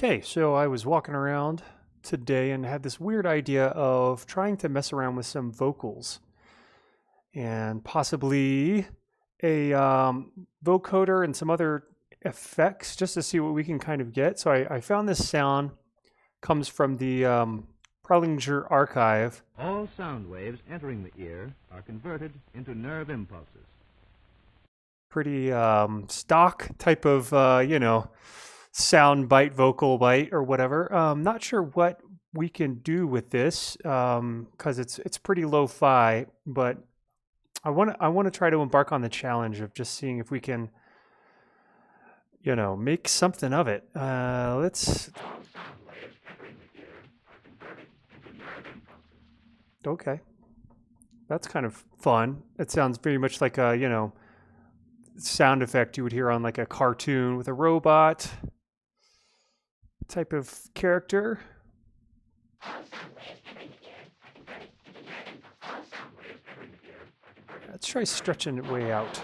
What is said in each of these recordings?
Okay, so I was walking around today and had this weird idea of trying to mess around with some vocals and possibly a vocoder and some other effects just to see what we can kind of get. So I found this sound comes from the Prelinger archive. All sound waves entering the ear are converted into nerve impulses. Pretty stock type of, sound bite, vocal bite, or whatever. Not sure what we can do with this because it's pretty lo-fi, but I want to try to embark on the challenge of just seeing if we can, make something of it. Let's. Okay, that's kind of fun. It sounds very much like a sound effect you would hear on like a cartoon with a robot type of character. Let's try stretching it way out.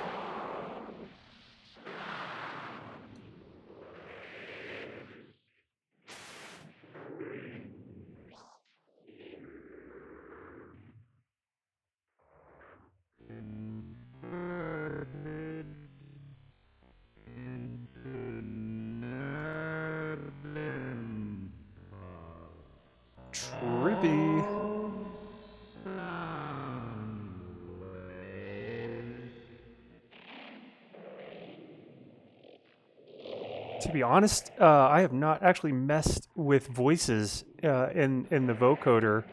Trippy. To be honest, I have not actually messed with voices in the vocoder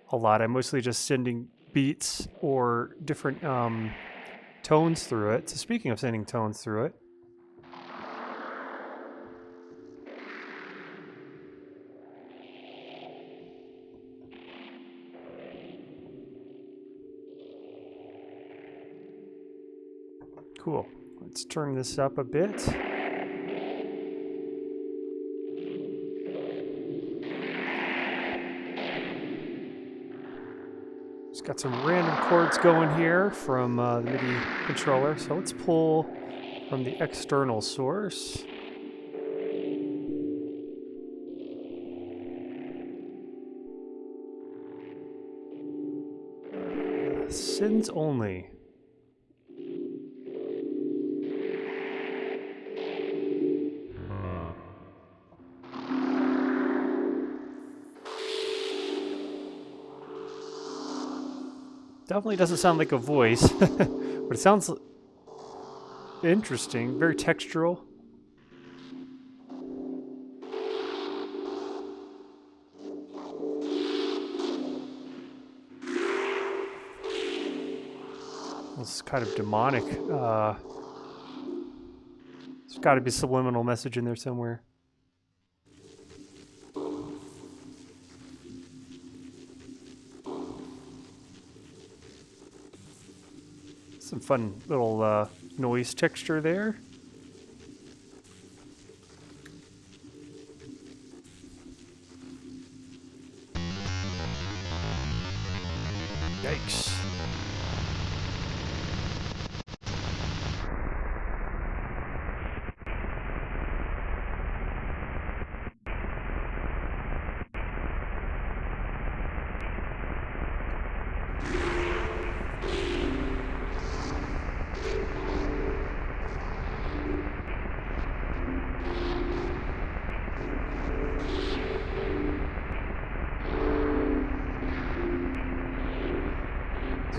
a lot. I'm mostly just sending beats or different tones through it. So speaking of sending tones through it, cool. Let's turn this up a bit. Just got some random chords going here from the MIDI controller. So let's pull from the external source. Sins only. Definitely doesn't sound like a voice, but it sounds interesting, very textural. It's kind of demonic. There's got to be a subliminal message in there somewhere. Some fun little noise texture there. Yikes.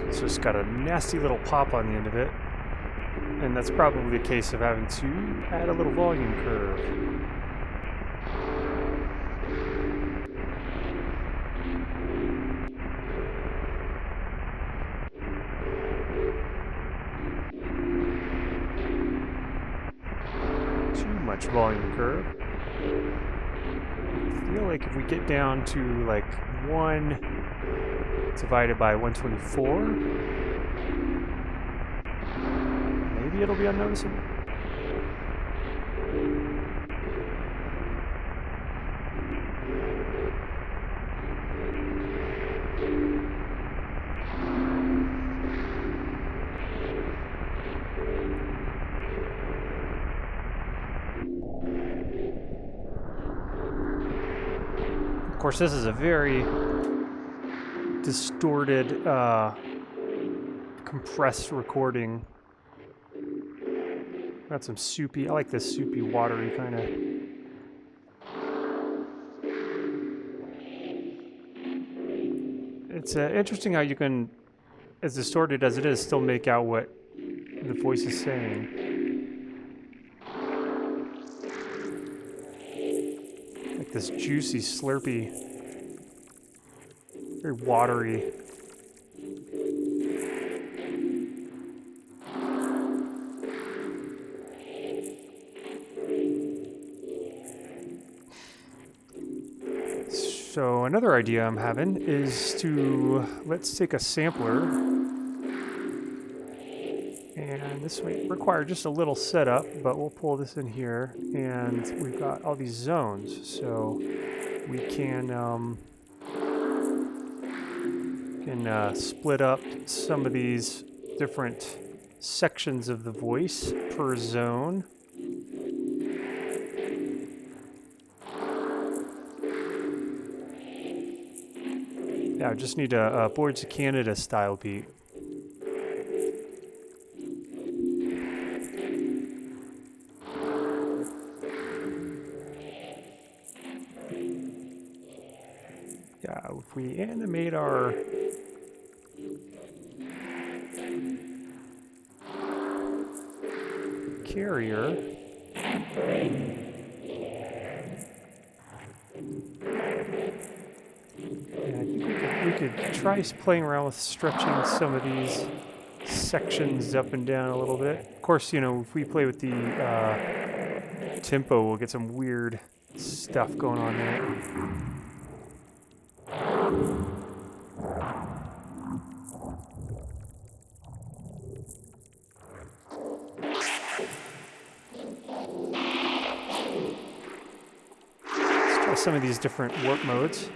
It's just got a nasty little pop on the end of it. And that's probably a case of having to add a little volume curve. Too much volume curve. I feel like if we get down to like 1 divided by 124, maybe it'll be unnoticeable. Of course, this is a very distorted, compressed recording. Got some soupy, I like this soupy, watery kind of. It's interesting how you can, as distorted as it is, still make out what the voice is saying. Like this juicy, slurpy, very watery. So another idea I'm having is to, let's take a sampler, and this might require just a little setup, but we'll pull this in here, and we've got all these zones, so we can split up some of these different sections of the voice per zone. Yeah, I just need a Boards of Canada style beat. Yeah, if we animate our carrier, and I think we could try playing around with stretching some of these sections up and down a little bit. Of course, you know, if we play with the tempo, we'll get some weird stuff going on there. Let's try some of these different warp modes.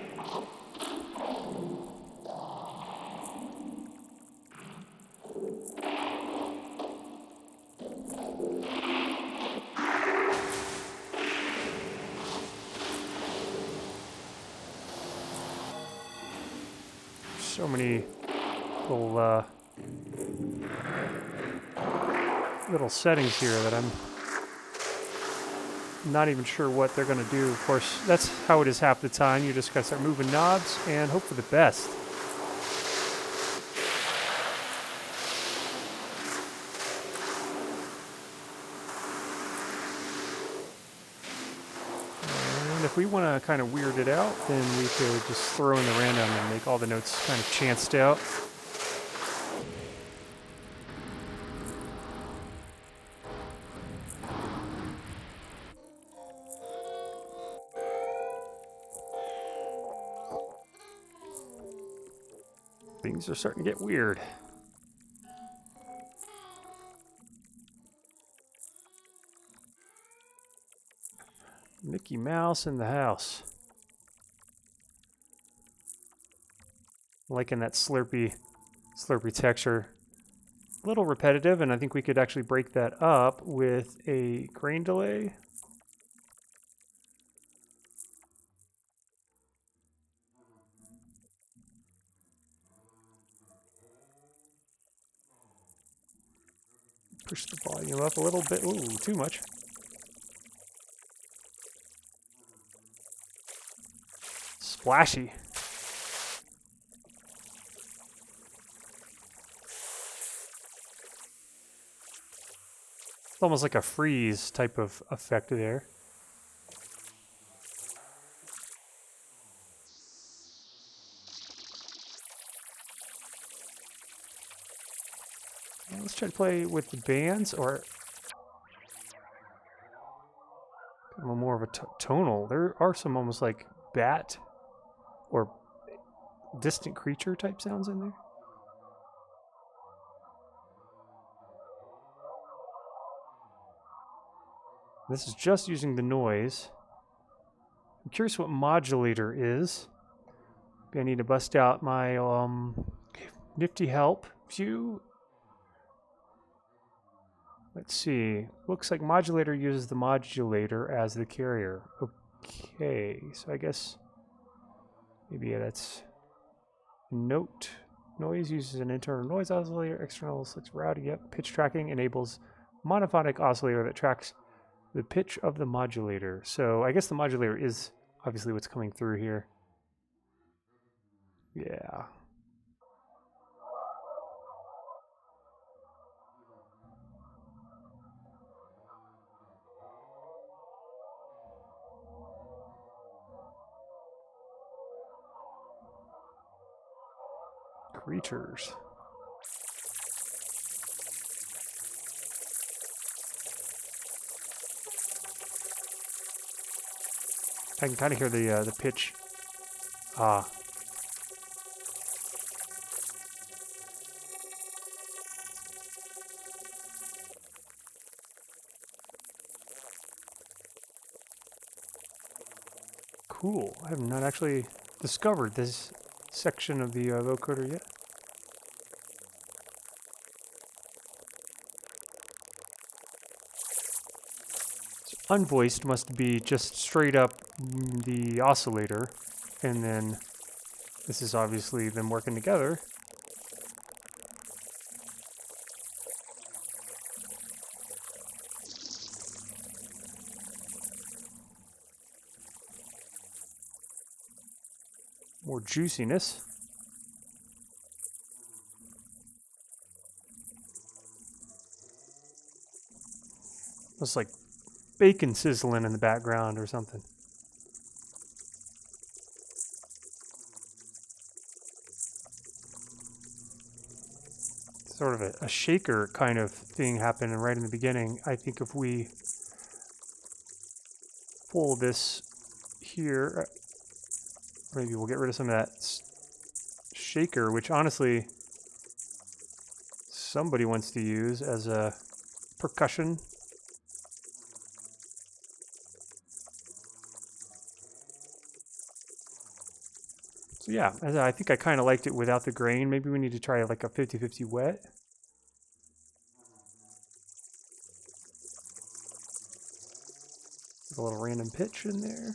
So many little settings here that I'm not even sure what they're going to do. Of course, that's how it is half the time. You just got to start moving knobs and hope for the best. And if we want to kind of weird it out, then we could just throw in the random and make all the notes kind of chanced out. Things are starting to get weird. Mickey Mouse in the house. Liking that slurpy texture. A little repetitive, and I think we could actually break that up with a grain delay. Push the volume up a little bit. Ooh, too much. Splashy. It's almost like a freeze type of effect there. And let's try to play with the bands, or more of a tonal. There are some almost like bat or distant creature type sounds in there. This is just using the noise. I'm curious what modulator is. Maybe I need to bust out my nifty help view. Let's see. Looks like modulator uses the modulator as the carrier. Okay, so I guess Maybe that's note. Noise uses an internal noise oscillator. External selects routing. Yep. Pitch tracking enables monophonic oscillator that tracks the pitch of the modulator. So I guess the modulator is obviously what's coming through here. Yeah. Creatures. I can kind of hear the pitch. Ah. Cool. I have not actually discovered this section of the vocoder yet. So unvoiced must be just straight up the oscillator, and then this is obviously them working together. More juiciness. Looks like bacon sizzling in the background or something. Sort of a shaker kind of thing happening right in the beginning. I think if we pull this here, maybe we'll get rid of some of that shaker, which honestly somebody wants to use as a percussion. So yeah, I think I kind of liked it without the grain. Maybe we need to try like a 50-50 wet. A little random pitch in there.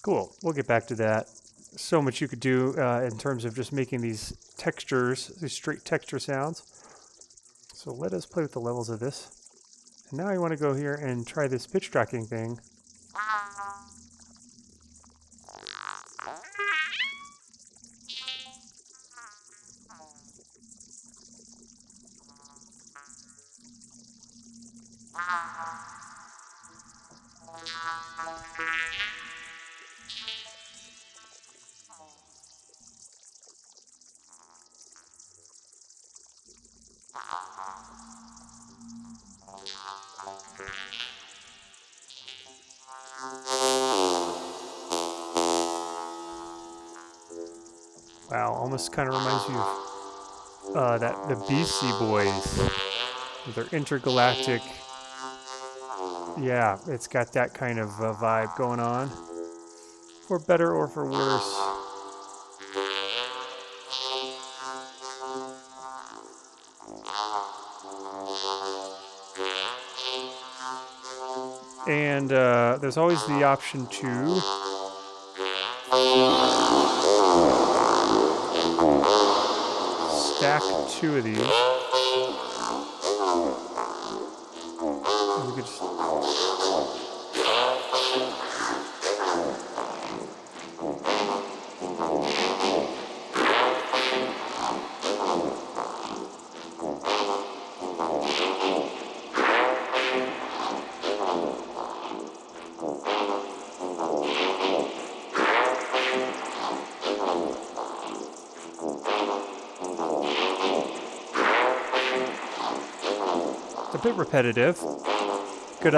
Cool, we'll get back to that. So much you could do in terms of just making these textures, these straight texture sounds. So let us play with the levels of this. And now I want to go here and try this pitch tracking thing. Wow, almost kind of reminds me of the Beastie Boys. Their intergalactic. Yeah, it's got that kind of vibe going on. For better or for worse. And there's always the option to stack two of these. And we could just a bit repetitive. Could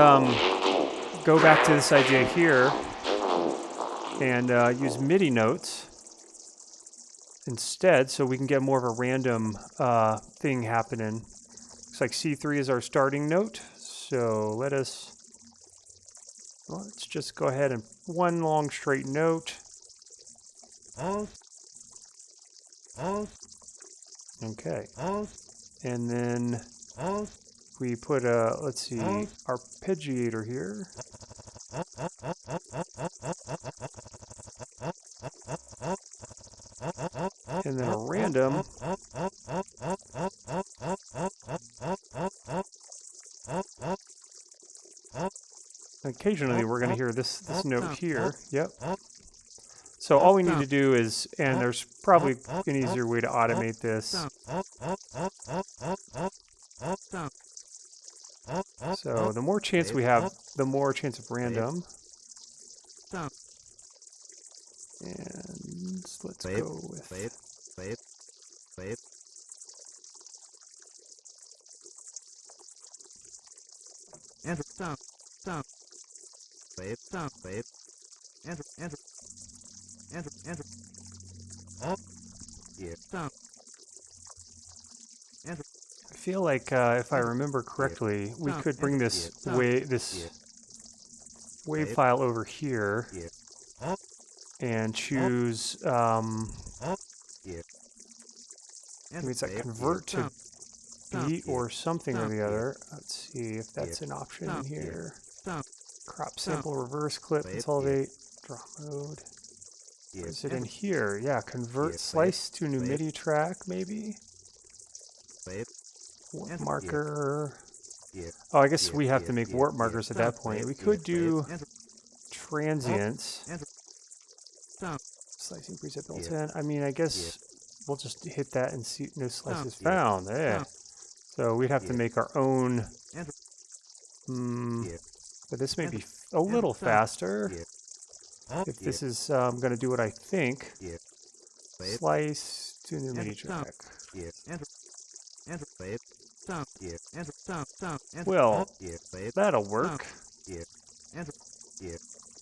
go back to this idea here and use MIDI notes instead, so we can get more of a random thing happening. Looks like C3 is our starting note, so let's just go ahead and one long straight note. Okay, and then we put a, let's see, arpeggiator here. And then a random. Occasionally we're going to hear this note here. Yep. So all we need to do is, and there's probably an easier way to automate this. So the more chance we have, the more chance of random. And let's go with... I feel like if I remember correctly, we could bring this wave file over here and choose maybe it's like convert to beat or something or the other. Let's see if that's an option in here. Crop sample, reverse clip, consolidate, draw mode. Or is it in here? Yeah, convert slice to new MIDI track, maybe. Warp marker. Oh, I guess we have to make warp markers at that point. We could do transients. Slicing preset built in. I mean, I guess we'll just hit that and see no slices found. Yeah. So we'd have to make our own. But this may be a little faster. If this is going to do what I think. Slice to new MIDI track. Well, that'll work.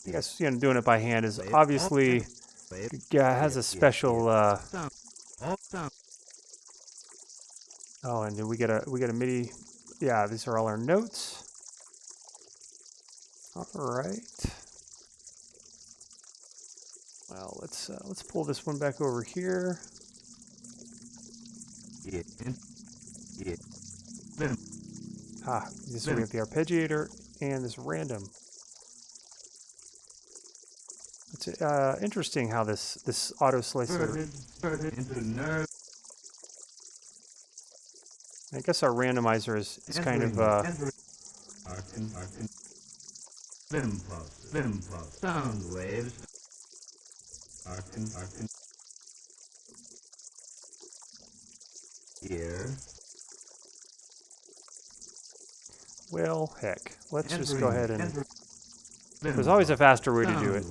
I guess doing it by hand is obviously has a special. Oh, and we get a MIDI. Yeah, these are all our notes. All right. Well, let's pull this one back over here. This we have the arpeggiator and this random. It's interesting how this auto slicer. I guess our randomizer is kind of sound waves. Here. Well, heck. Let's just go ahead and... There's always a faster way to do it.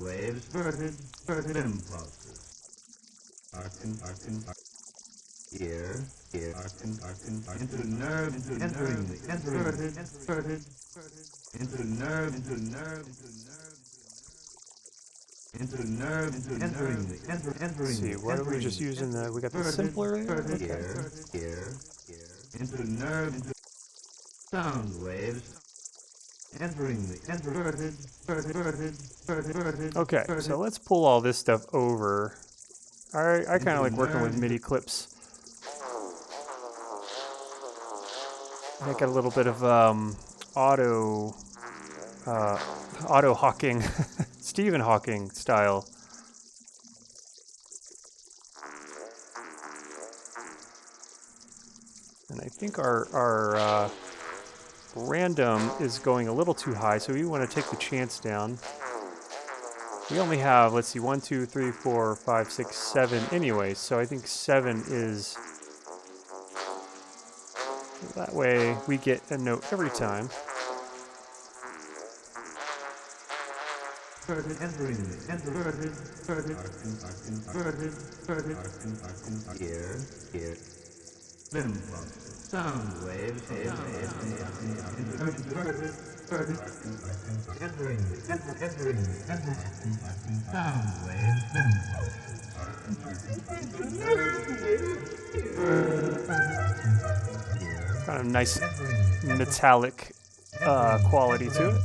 Let's see, what are we just using? We got the simpler there? Okay. Sound waves. Okay, so let's pull all this stuff over. I kind of like working with MIDI clips. I got a little bit of auto Hawking, Stephen Hawking style. And I think our random is going a little too high, so we want to take the chance down. We only have, let's see, 1, 2, 3, 4, 5, 6, 7 anyway, so I think 7 is... That way we get a note every time. Sound waves. Kind of nice metallic quality to it.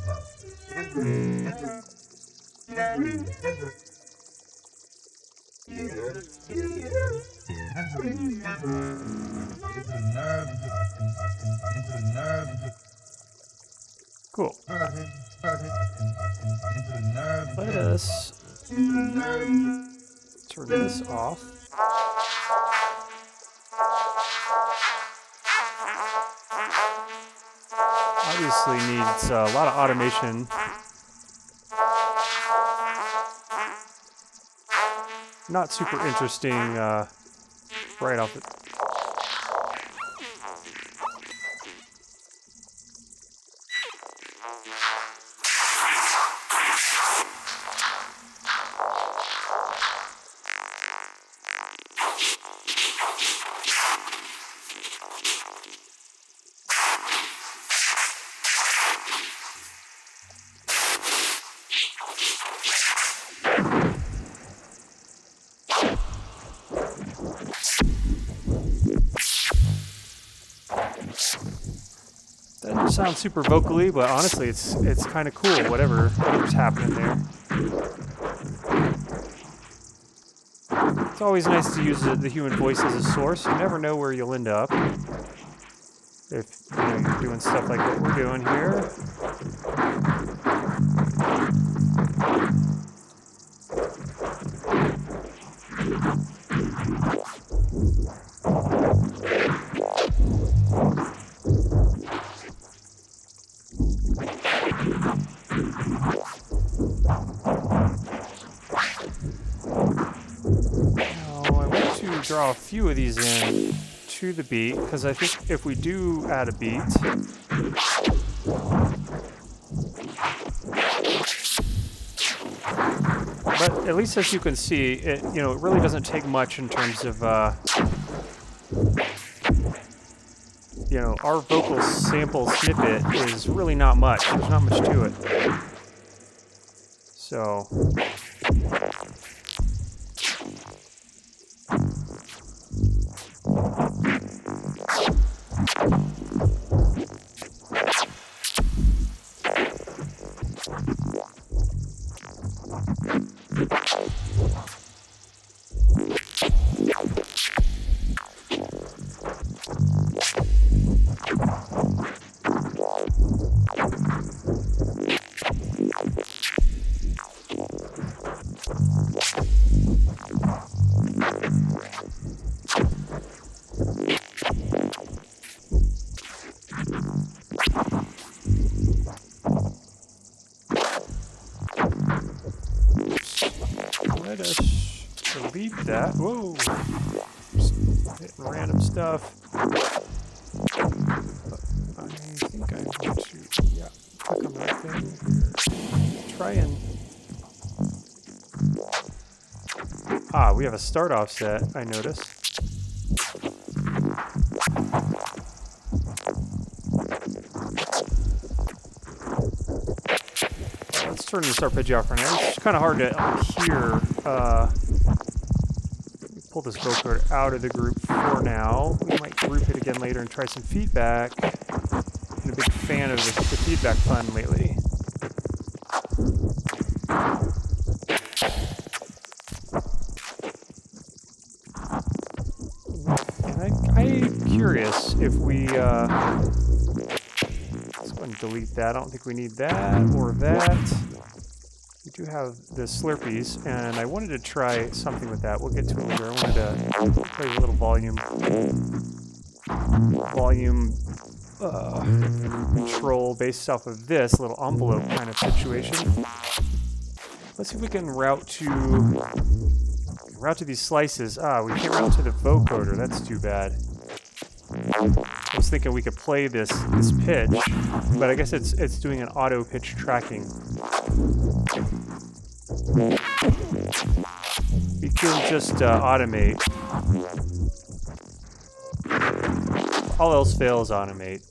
Cool. Let us turn this off. Obviously needs a lot of automation. Not super interesting right off the... Doesn't sound super vocally, but honestly, it's kind of cool. Whatever's happening there. It's always nice to use the human voice as a source. You never know where you'll end up if you're doing stuff like what we're doing here. Draw a few of these in to the beat, because I think if we do add a beat, but at least as you can see, it it really doesn't take much in terms of our vocal sample snippet is really not much. There's not much to it. So let us delete that. Whoa! Just hitting random stuff. I think I'm going to, click on that thing. Try and... we have a start offset, I noticed. Let's turn this arpeggio off for now. It's kind of hard to hear. Pull this vocoder out of the group for now. We might group it again later and try some feedback. I'm a big fan of the feedback fun lately. And I'm curious if we... let's go ahead and delete that. I don't think we need that or that. We do have the Slurpees, and I wanted to try something with that. We'll get to it later. I wanted to play a little volume control based off of this little envelope kind of situation. Let's see if we can route to these slices. We can't route to the vocoder. That's too bad. I was thinking we could play this pitch, but I guess it's doing an auto pitch tracking. We can just automate. All else fails, automate.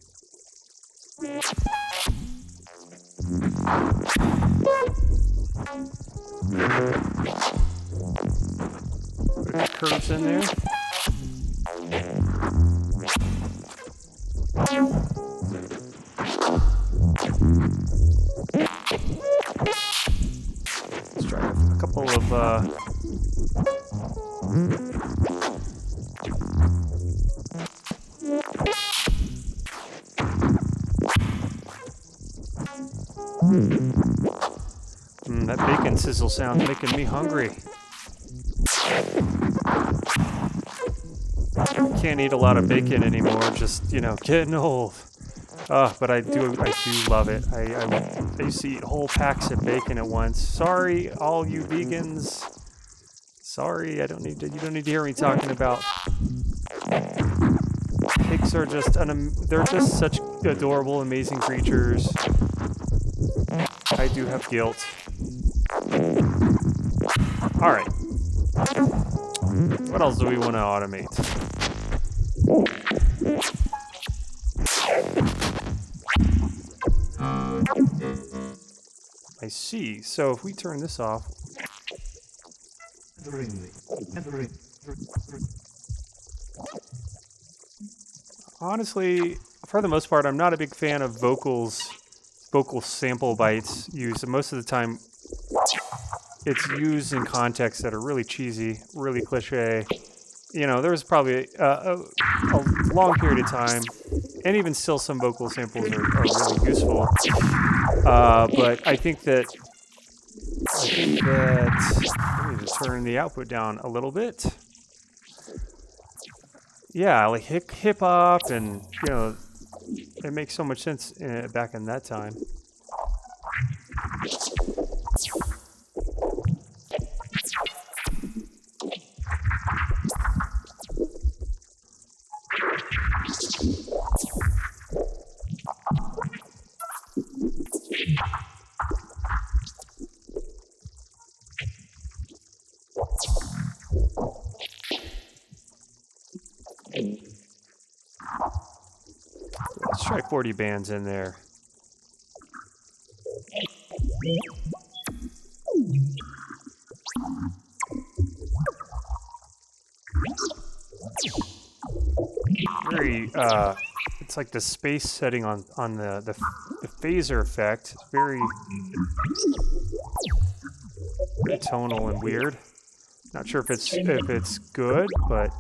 Put the curves in there. Let's try a couple of That bacon sizzle sound making me hungry. Can't eat a lot of bacon anymore, just, you know, getting old. But I do love it. I used to eat whole packs of bacon at once. Sorry, all you vegans. Sorry, you don't need to hear me talking about. Pigs are just they're just such adorable, amazing creatures. I do have guilt. All right. What else do we want to automate? I see. So if we turn this off. Honestly, for the most part, I'm not a big fan of vocal sample bites used. Most of the time, it's used in contexts that are really cheesy, really cliche. You know, there was probably a long period of time, and even still some vocal samples are really useful. But I think that I need to turn the output down a little bit. Yeah, like hip hop, and you know, it makes so much sense back in that time. Let's try 40 bands in there. Very, it's like the space setting on the phaser effect. It's very tonal and weird. Not sure if it's good, but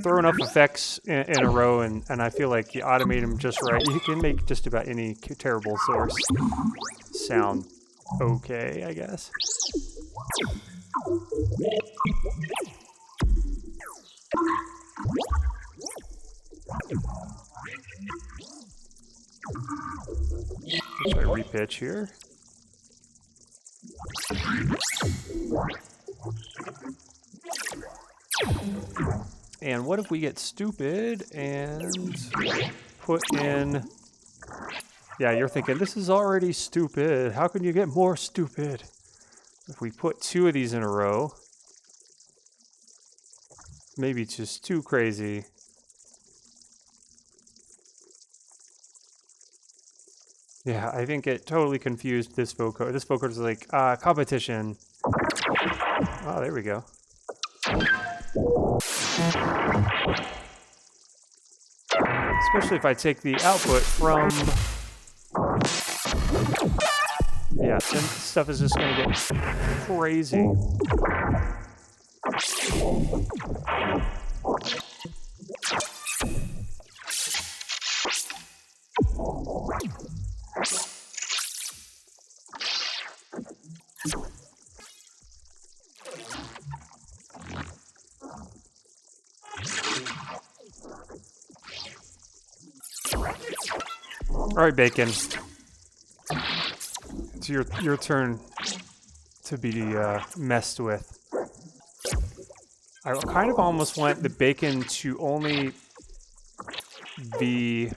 throw enough effects in a row, and I feel like you automate them just right. You can make just about any terrible source sound okay, I guess. Try repitch here. And what if we get stupid and put in... Yeah, you're thinking, this is already stupid. How can you get more stupid? If we put 2 of these in a row, maybe it's just too crazy. Yeah, I think it totally confused this vocoder. This vocoder is like, competition. Oh, there we go. Especially if I take the output from... Yeah, then stuff is just going to get crazy. All right, Bacon. It's your turn to be messed with. I kind of almost want the Bacon to only be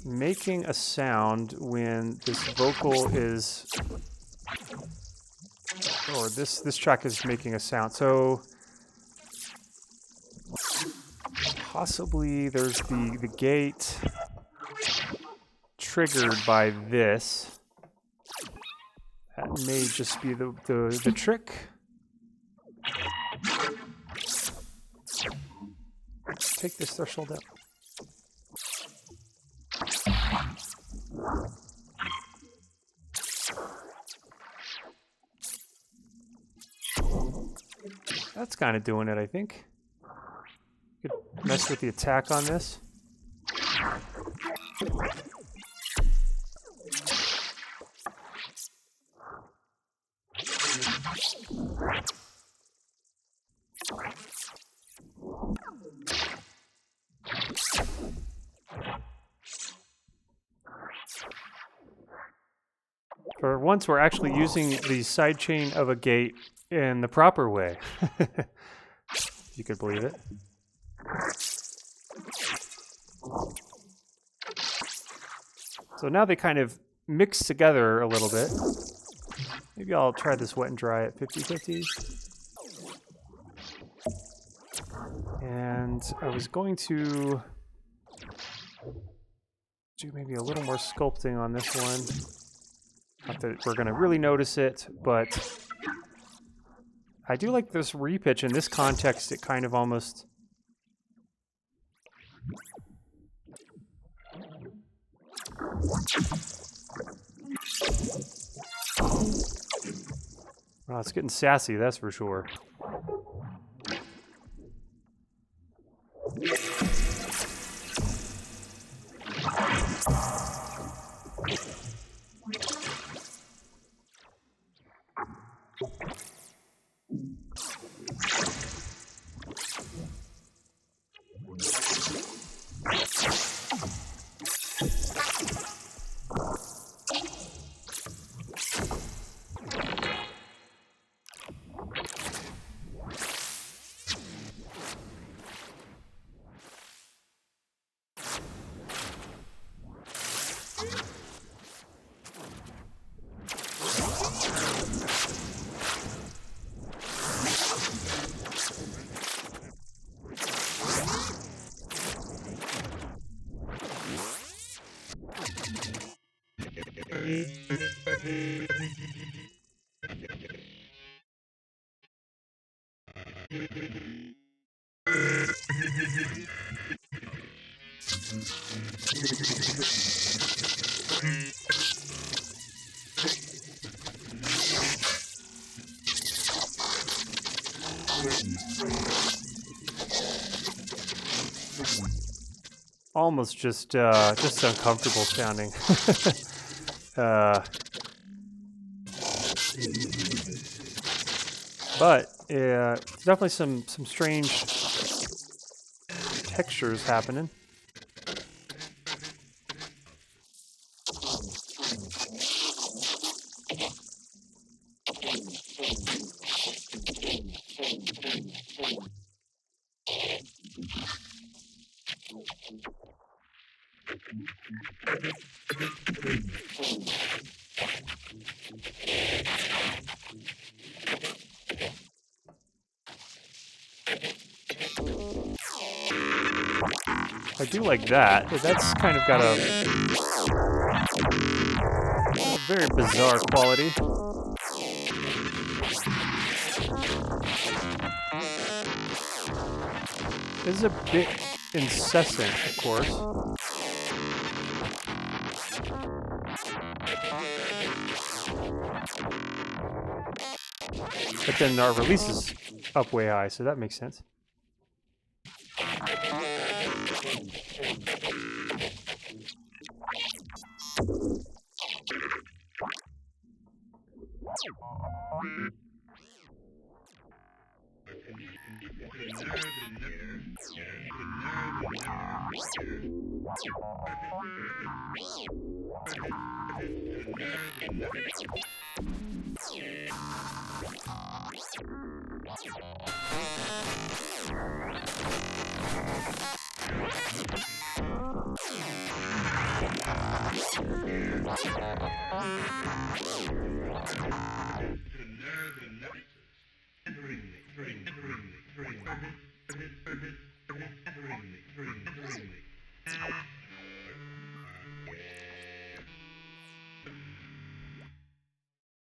making a sound when this vocal is, or this track is making a sound. So possibly there's the gate triggered by this. That may just be the trick. Take this threshold up. That's kind of doing it, I think. Could mess with the attack on this. For once, we're actually using the sidechain of a gate in the proper way. If you could believe it. So now they kind of mix together a little bit. Maybe I'll try this wet and dry at 50-50. And I was going to do maybe a little more sculpting on this one. Not that we're going to really notice it, but I do like this repitch. In this context, it kind of almost... Well, it's getting sassy, that's for sure. Almost just uncomfortable sounding. But definitely some strange textures happening. I do like that. That's kind of got a very bizarre quality. This is a bit incessant, of course. But then our release is up way high, so that makes sense.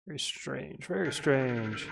Very strange, very strange.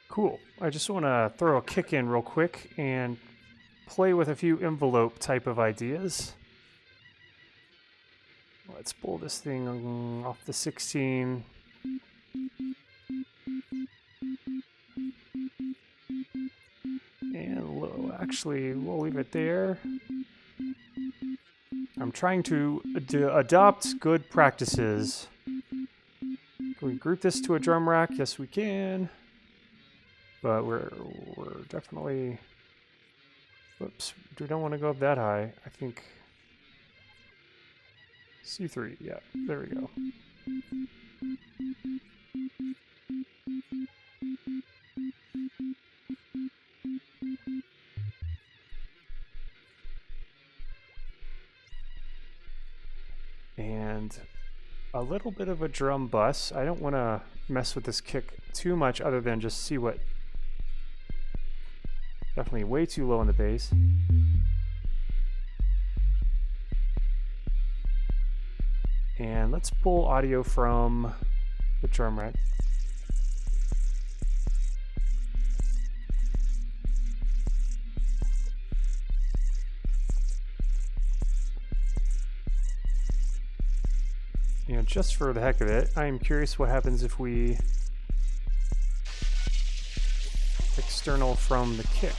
Cool. I just want to throw a kick in real quick and play with a few envelope type of ideas. Let's pull this thing off the 16. And actually, we'll leave it there. I'm trying to adopt good practices. Can we group this to a drum rack? Yes, we can. But we're definitely... Whoops, we don't want to go up that high. I think... C3, yeah, there we go. And a little bit of a drum bus. I don't want to mess with this kick too much other than just see what... Definitely way too low on the bass. And let's pull audio from the drum rack. You know, just for the heck of it, I am curious what happens if we external from the kick.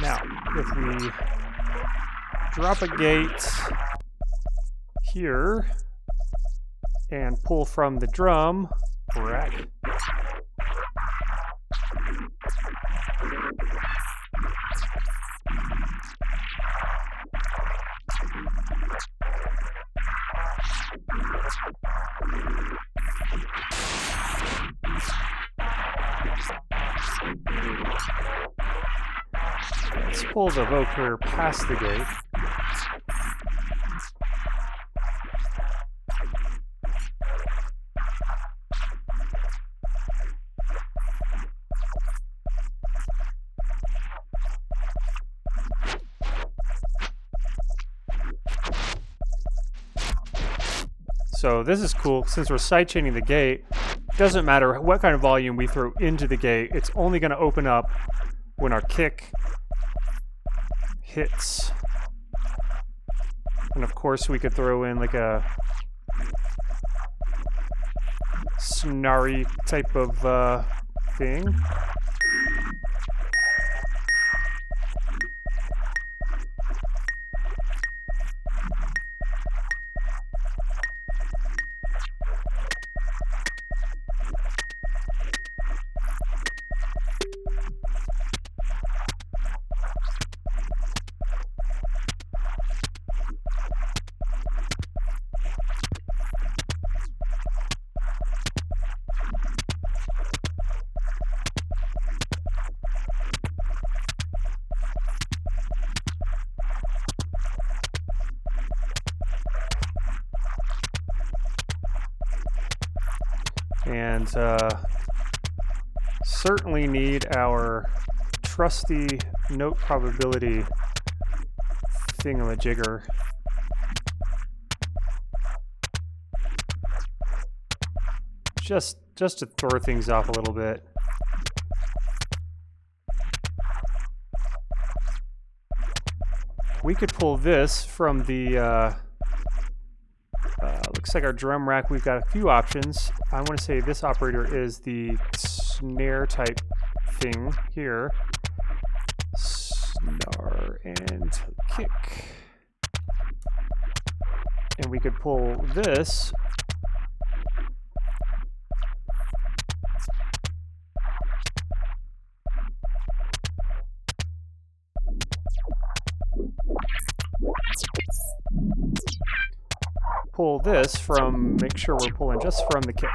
Now, if we drop a gate here and pull from the drum rack, let's pull the vocoder past the gate. So this is cool, since we're sidechaining the gate, it doesn't matter what kind of volume we throw into the gate, it's only going to open up when our kick hits. And of course we could throw in like a snarry type of thing. and certainly need our trusty note probability thingamajigger. Just to throw things off a little bit. We could pull this from the, looks like our drum rack. We've got a few options. I want to say this operator is the snare type thing here. Snare and kick. And we could pull this. Pull this from, make sure we're pulling just from the kick.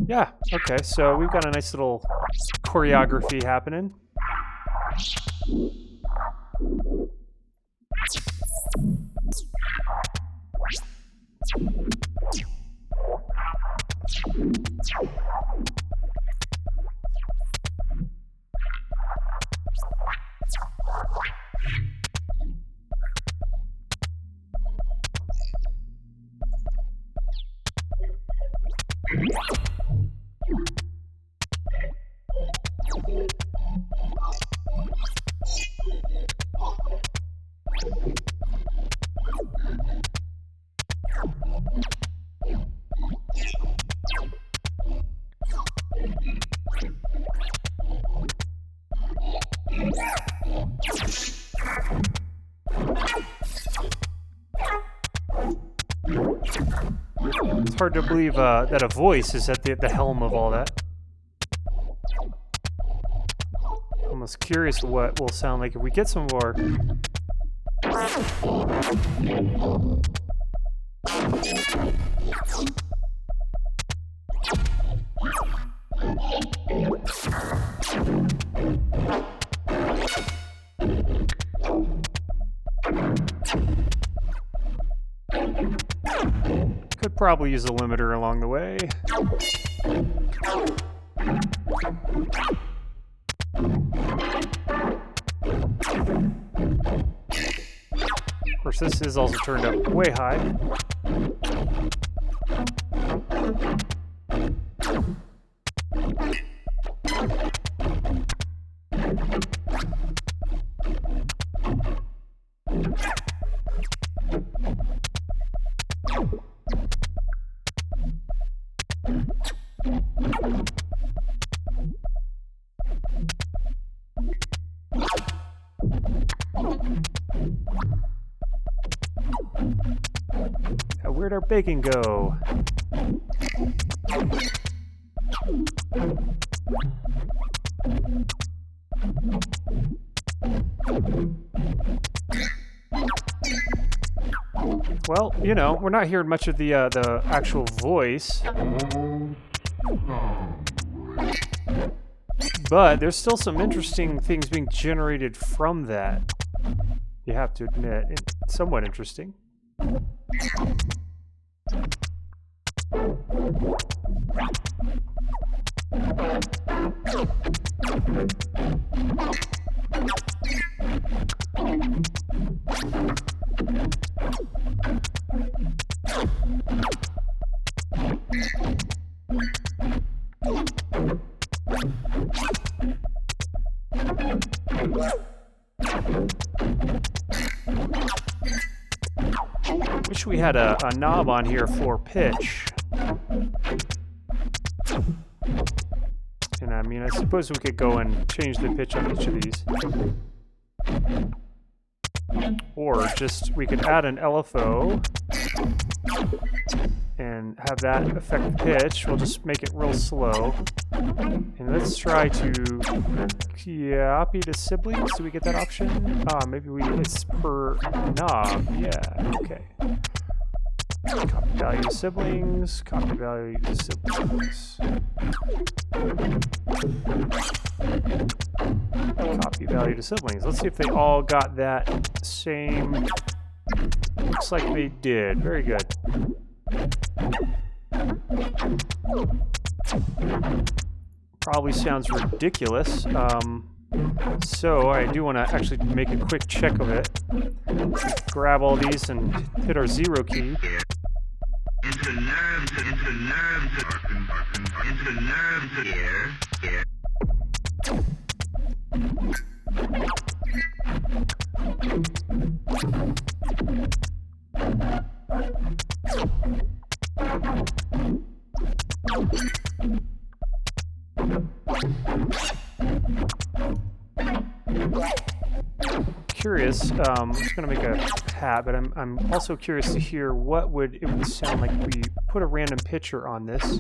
Yeah, okay, so we've got a nice little choreography happening. It's hard to believe that a voice is at the helm of all that. Almost curious what will sound like if we get some more. Could probably use a limiter along the way. Of course, this is also turned up way high. Where'd our bacon go? Well, you know, we're not hearing much of the actual voice. But there's still some interesting things being generated from that. You have to admit, it's somewhat interesting. Wish we had a knob on here for pitch. And I mean, I suppose we could go and change the pitch on each of these. Or just, we could add an LFO and have that affect the pitch. We'll just make it real slow. And let's try to copy to siblings. Do we get that option? Maybe it's per knob. Yeah, okay. Copy value to siblings, copy value to siblings. Copy value to siblings. Let's see if they all got that same. Looks like they did. Very good. Probably sounds ridiculous. So I do want to actually make a quick check of it. Grab all these and hit our 0 key. Curious, I'm just going to make a hat, but I'm also curious to hear what it would sound like if we put a random picture on this.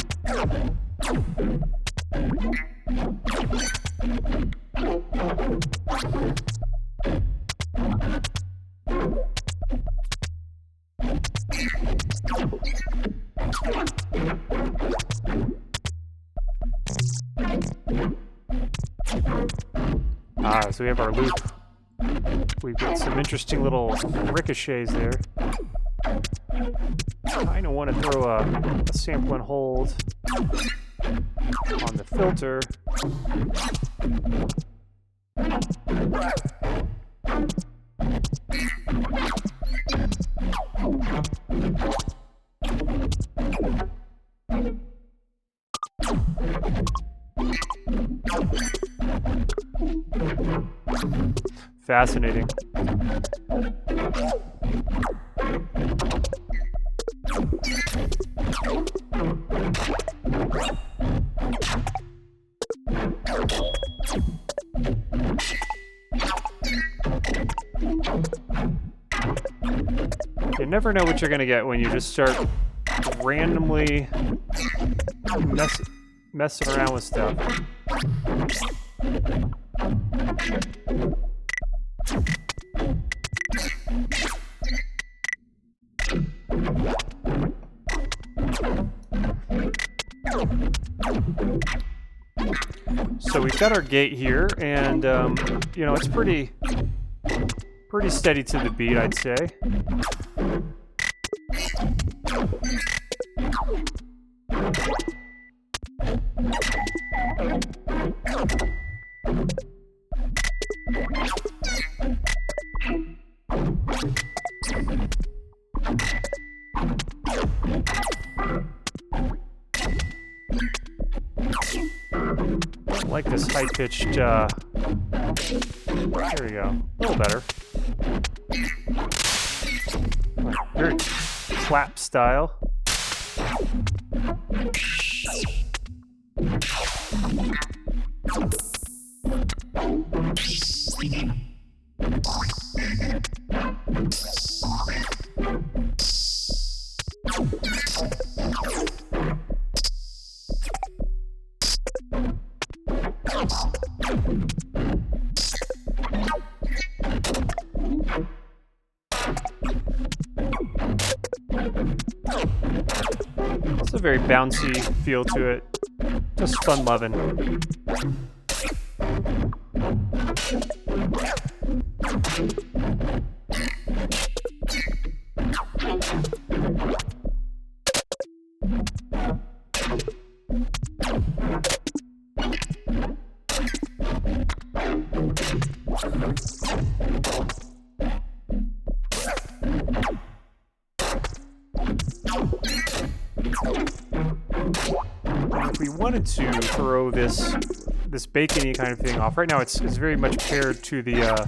So we have our loop. We've got some interesting little ricochets there. Kind of want to throw a sample and hold on the filter. Fascinating. You never know what you're going to get when you just start randomly messing around with stuff. So we've got our gate here, and you know, it's pretty steady to the beat, I'd say. I like this high-pitched, there we go, a little better. Very clap style. It's a very bouncy feel to it. Just fun loving. If we wanted to throw this bacon-y kind of thing off, right now it's very much paired to the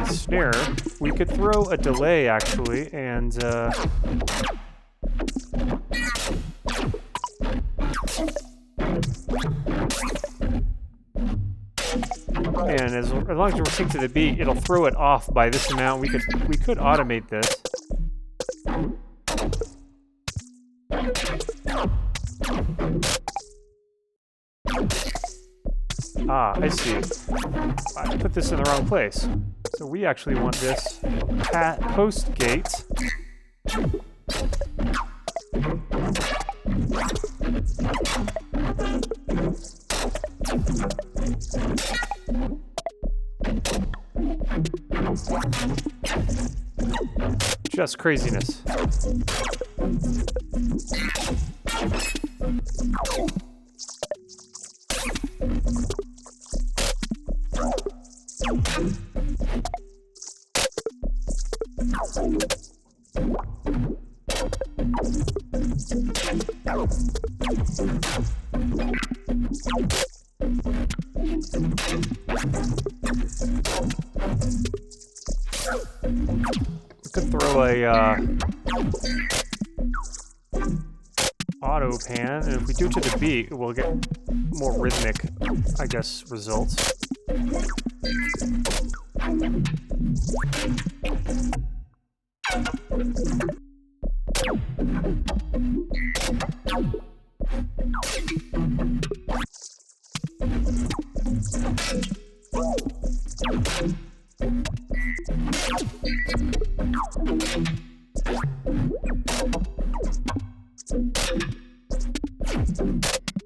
snare. We could throw a delay actually, and as long as we're synced to the beat, it'll throw it off by this amount. We could automate this. Ah, I see. I put this in the wrong place. So we actually want this post gate. Just craziness. Could throw a auto pan, and if we do it to the beat, we'll get more rhythmic, I guess, results.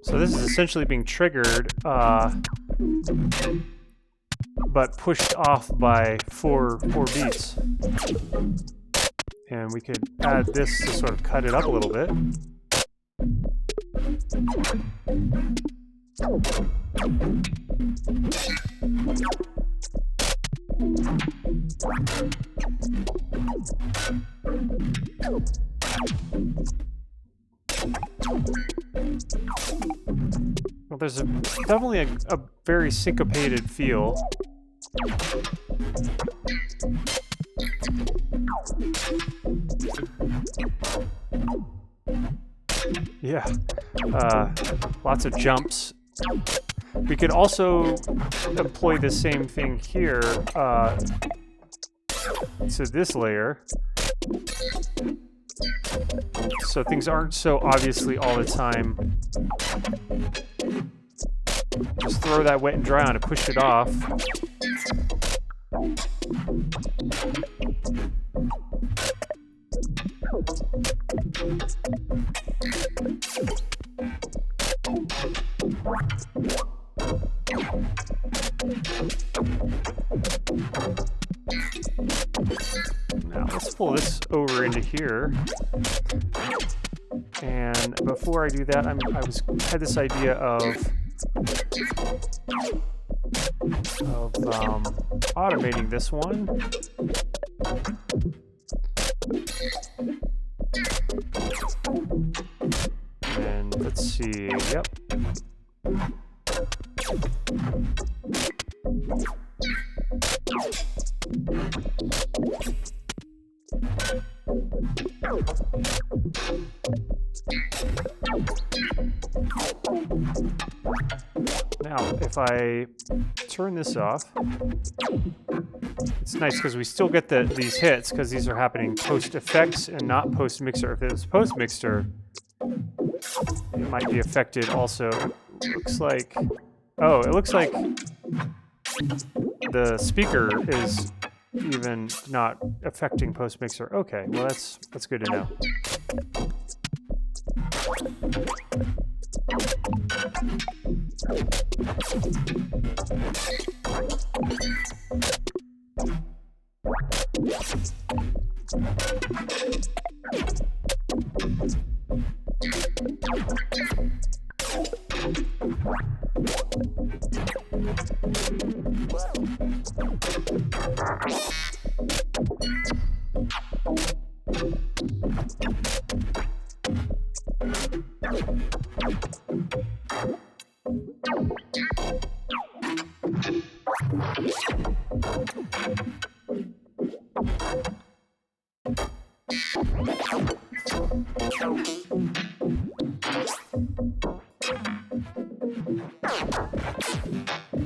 So this is essentially being triggered, but pushed off by four beats. And we could add this to sort of cut it up a little bit. Well, there's definitely a very syncopated feel. Yeah, lots of jumps. We could also employ the same thing here to this layer, so things aren't so obviously all the time. Just throw that wet and dry on and push it off. Now let's pull this over into here. And before I do that, I had this idea of automating this one. And let's see, yep. Now, if I turn this off, it's nice because we still get these hits because these are happening post-effects and not post-mixer. If it was post-mixer, it might be affected also. It looks like, oh, it looks like the speaker is even not affecting post-mixer. Okay, well that's good to know.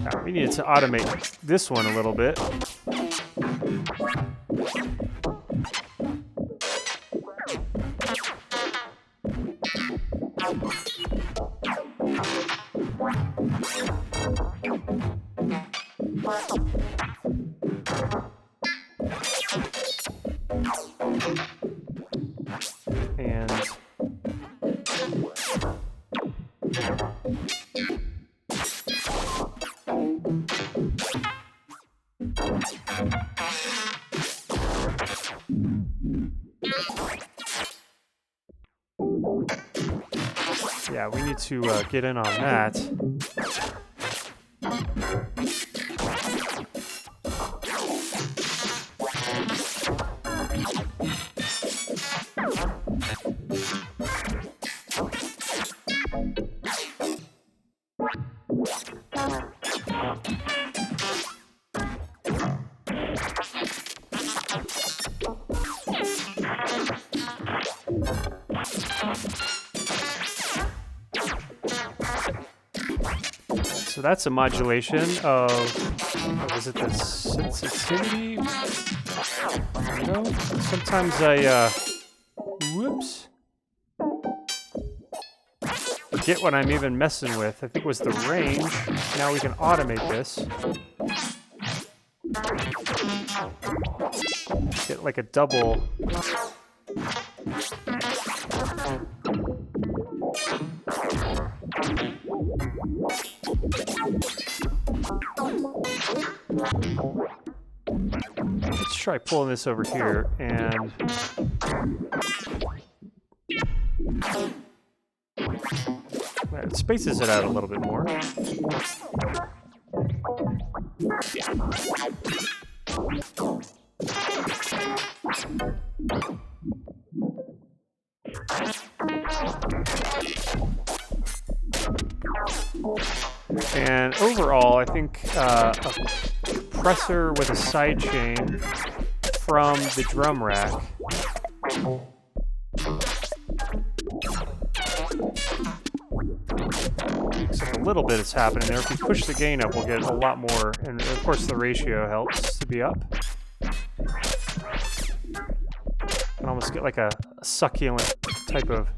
Now, we needed to automate this one a little bit. need to get in on that. So that's a modulation of, what was it, the sensitivity? No? Sometimes I, whoops. Forget what I'm even messing with. I think it was the range. Now we can automate this. Get like a double. Let's try pulling this over here and that spaces it out a little bit more. And overall, I think a compressor with a side chain from the drum rack. Looks like a little bit is happening there. If we push the gain up, we'll get a lot more. And of course, the ratio helps to be up. Can almost get like a succulent type of.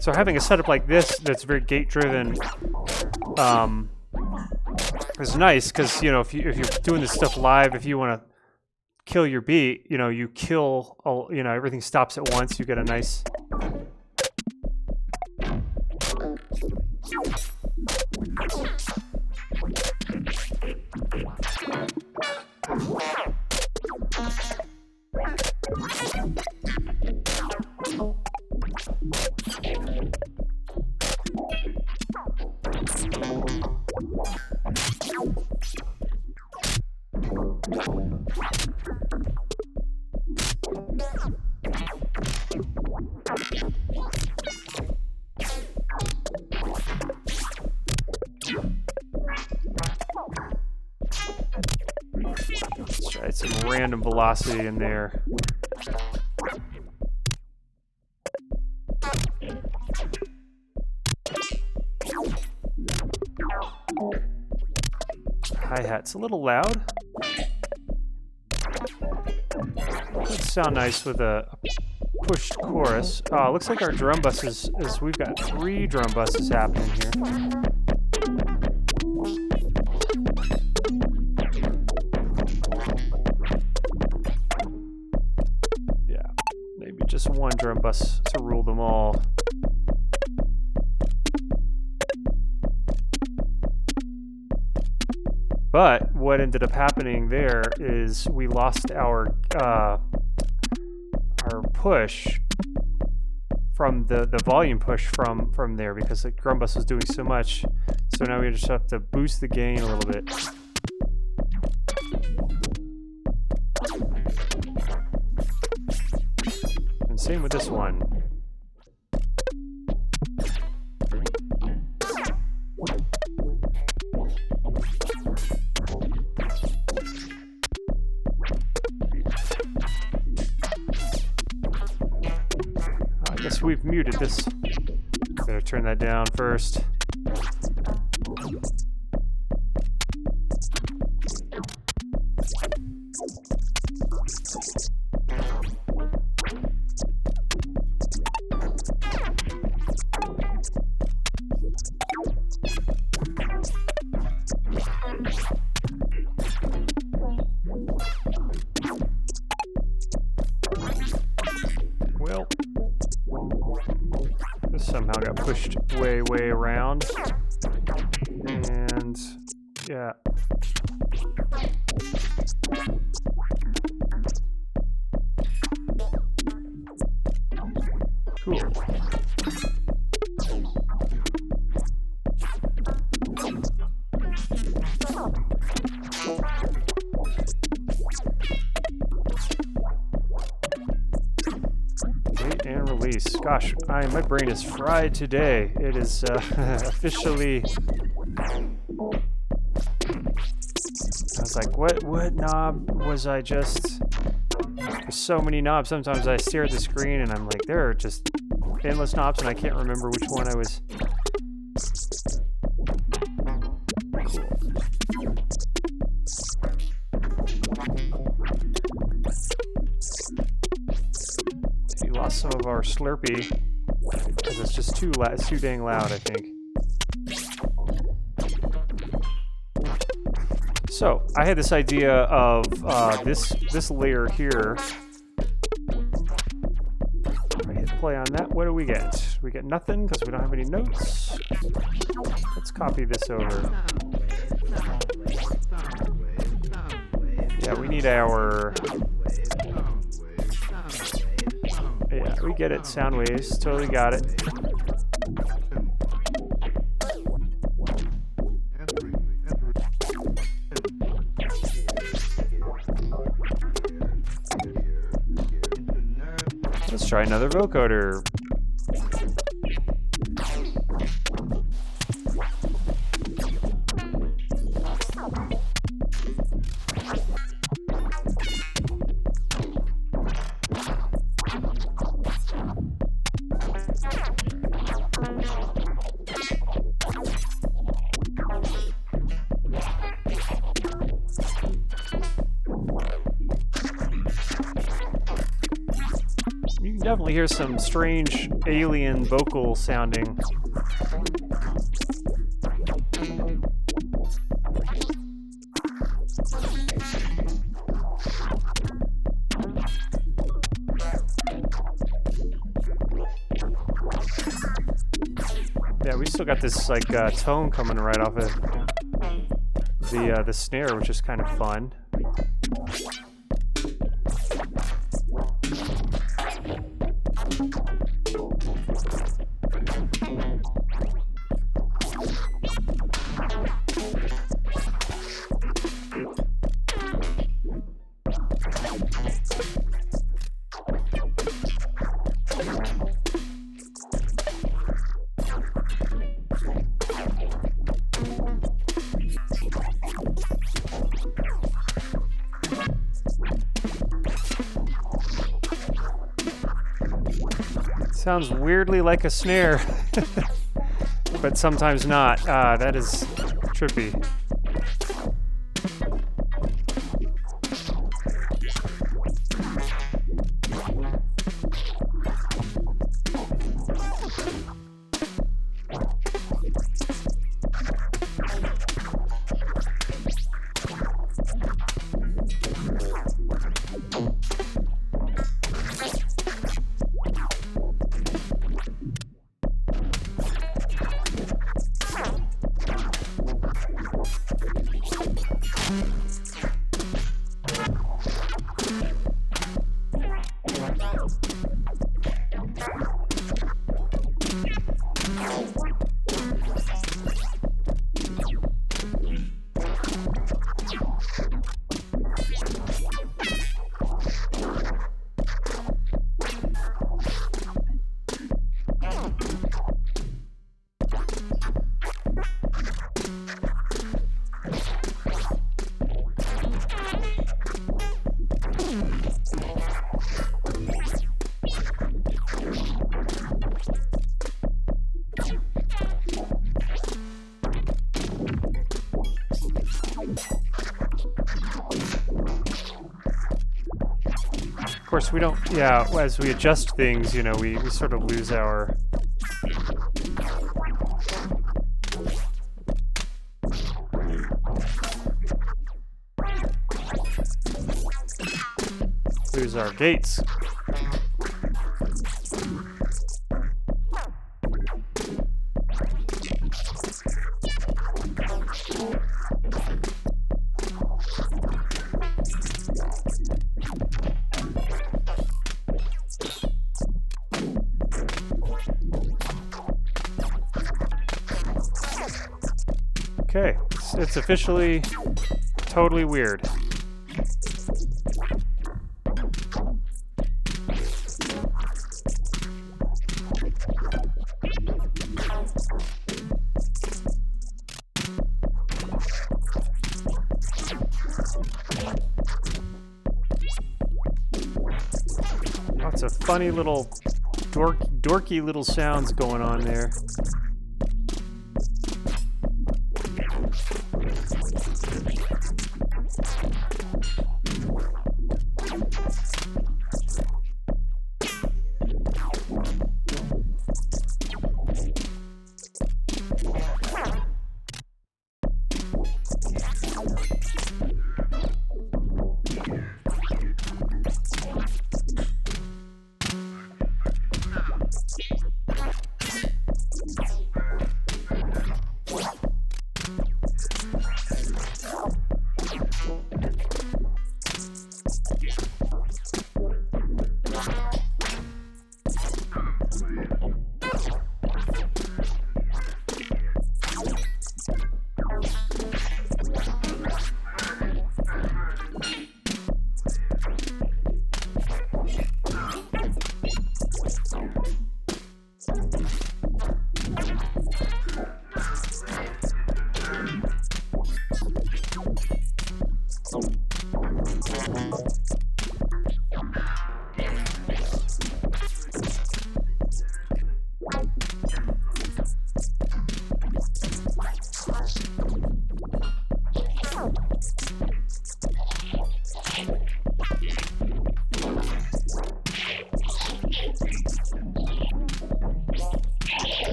So having a setup like this that's very gate driven is nice because, you know, if you're doing this stuff live, if you want to kill your beat, you know, you kill all, you know, everything stops at once. You get a nice. Let's try some random velocity in there. Hi-hat's a little loud. Would sound nice with a pushed chorus. Oh, looks like our drum bus is we've got 3 drum buses happening here. Yeah, maybe just one drum bus to rule them all. But what ended up happening there is we lost our push from the volume push from there because the drum bus was doing so much. So now we just have to boost the gain a little bit. And same with this one. I guess we've muted this. Better turn that down first. And yeah. Cool. Wait and release. Gosh, my brain is fried today. It is officially. I was like, what knob was I just? There's so many knobs. Sometimes I stare at the screen and I'm like, there are just endless knobs, and I can't remember which one I was. Cool. We lost some of our Slurpee because it's just too dang loud, I think. So I had this idea of this layer here. I hit play on that. What do we get? We get nothing because we don't have any notes. Let's copy this over. Yeah, we need our. Yeah, we get it. Sound waves. Totally got it. Let's try another vocoder. You can definitely hear some strange alien vocal sounding. Yeah, we still got this like tone coming right off of the snare, which is kind of fun. Sounds weirdly like a snare, but sometimes not. That is trippy. Of course, we don't, yeah, as we adjust things, you know, we sort of lose our... lose our gates. Okay, it's officially totally weird. Lots of funny little dorky little sounds going on there.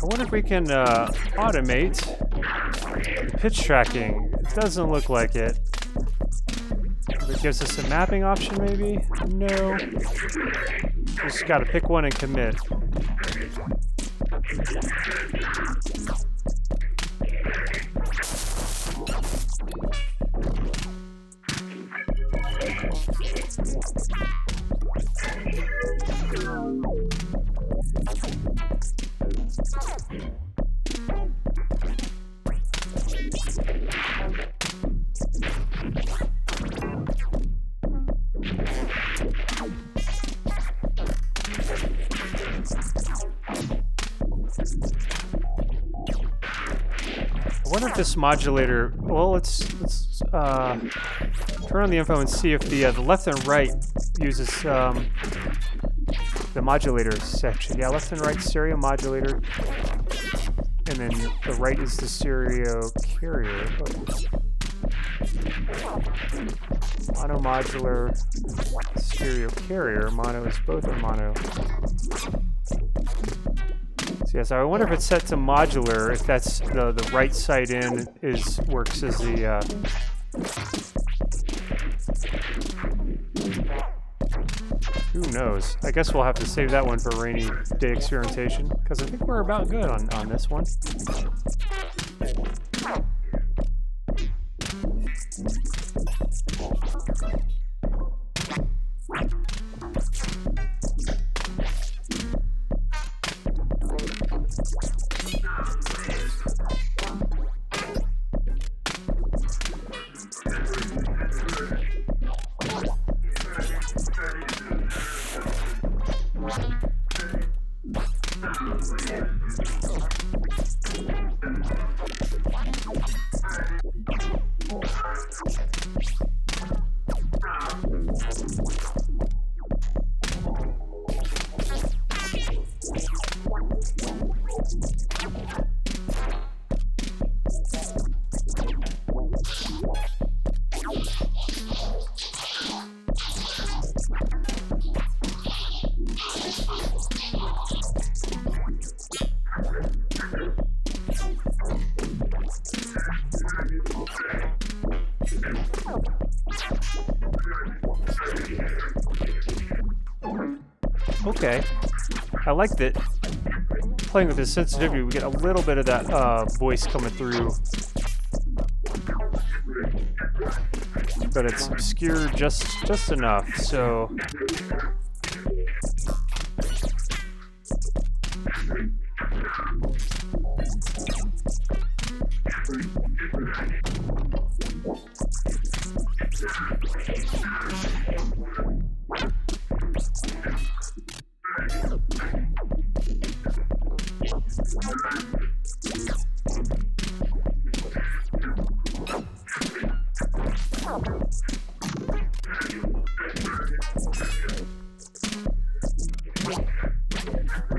I wonder if we can automate pitch tracking. It doesn't look like it. It gives us a mapping option, maybe? No. Just gotta pick one and commit. I wonder if this modulator, well, let's turn on the info and see if the left and right uses the modulator section. Yeah, left and right stereo modulator, and then the right is the stereo carrier. Mono modular stereo carrier. Mono is both a mono. So yes, I wonder if it's set to modular, if that's the right side in works as the who knows? I guess we'll have to save that one for rainy day experimentation, because I think we're about good on this one. Okay, I like that. Playing with the sensitivity, we get a little bit of that voice coming through. but it's obscure just enough. So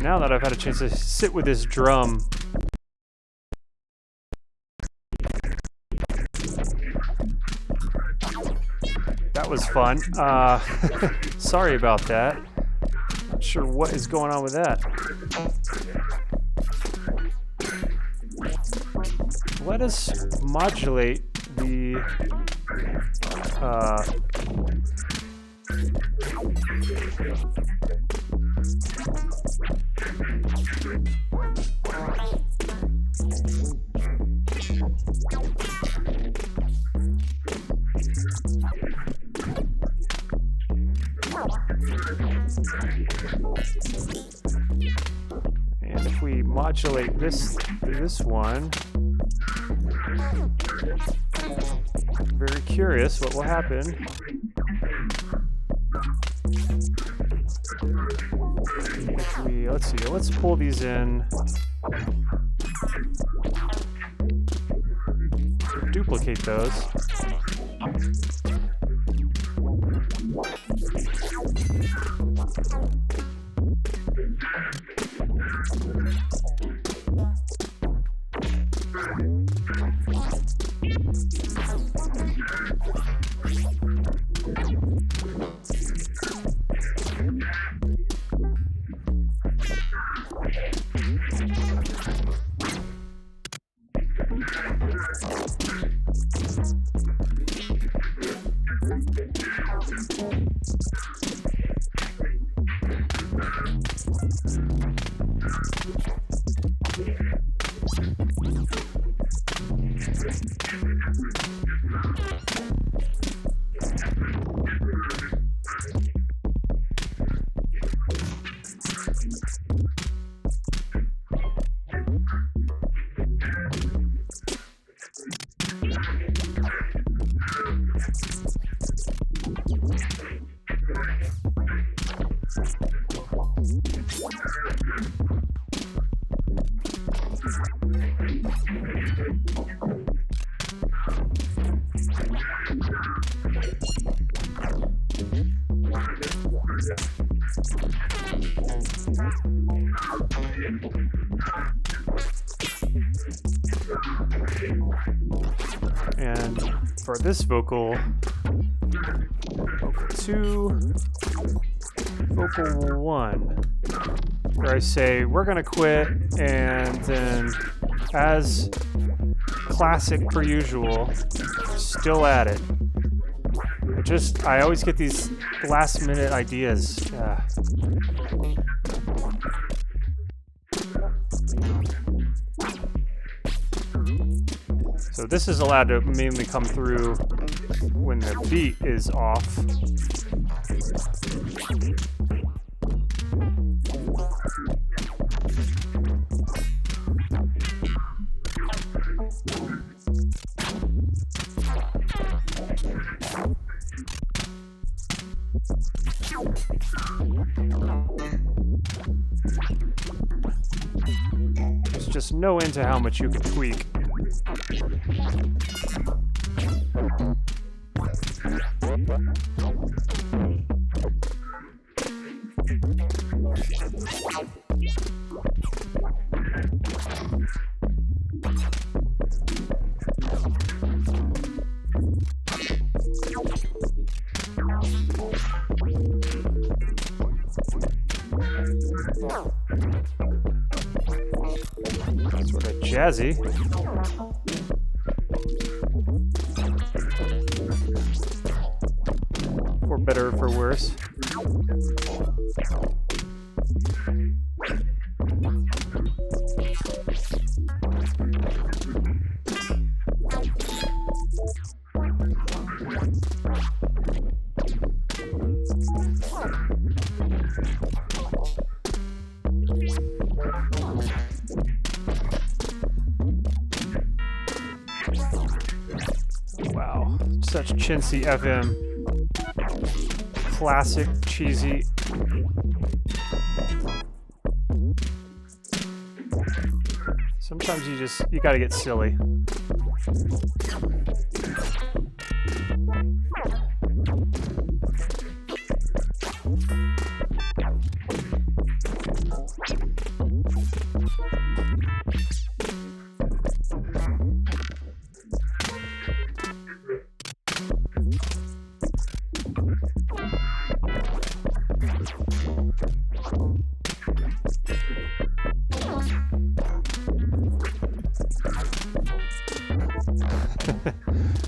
now that I've had a chance to sit with this drum, that was fun. Sorry about that. Not sure what is going on with that. Let us modulate the and if we modulate this one, very curious what will happen. If we, let's see, let's pull these in, duplicate those. And for this vocal 2, vocal 1, where I say we're gonna quit, and then as classic per usual, still at it. I always get these last minute ideas. So this is allowed to mainly come through when the beat is off. There's just no end to how much you can tweak. Sort of jazzy. For better or for worse. Wow, such chintzy FM. Classic, cheesy. Sometimes you gotta get silly.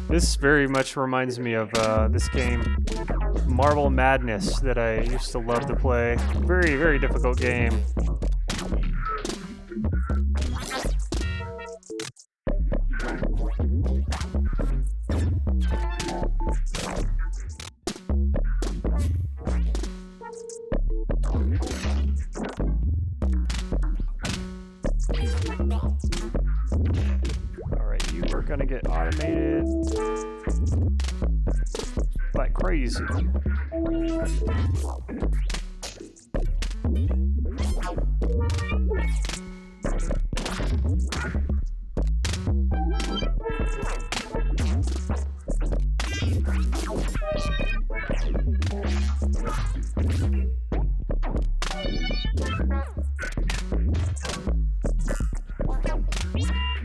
This very much reminds me of this game, Marble Madness, that I used to love to play. Very, very difficult game. Alright, you are gonna get automated like crazy.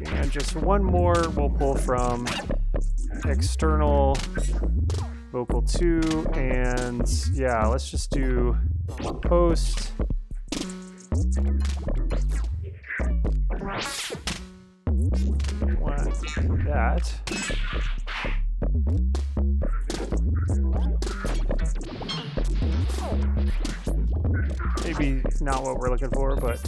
And just one more we'll pull from external vocal 2, and yeah, let's just do post. Want that. Maybe not what we're looking for, but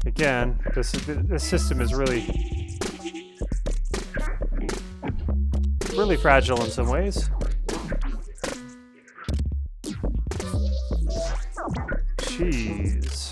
again, this system is really fragile in some ways. Jeez.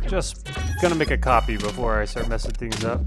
Just gonna make a copy before I start messing things up.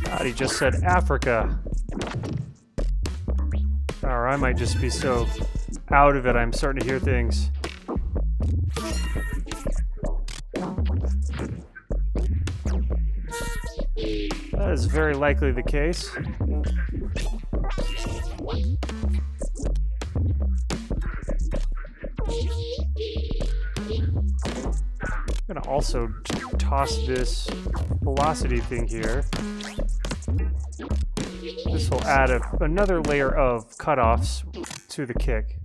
God, he just said Africa. Or I might just be so out of it, I'm starting to hear things. That is very likely the case. I'm gonna also toss this velocity thing here. This will add another layer of cutoffs to the kick.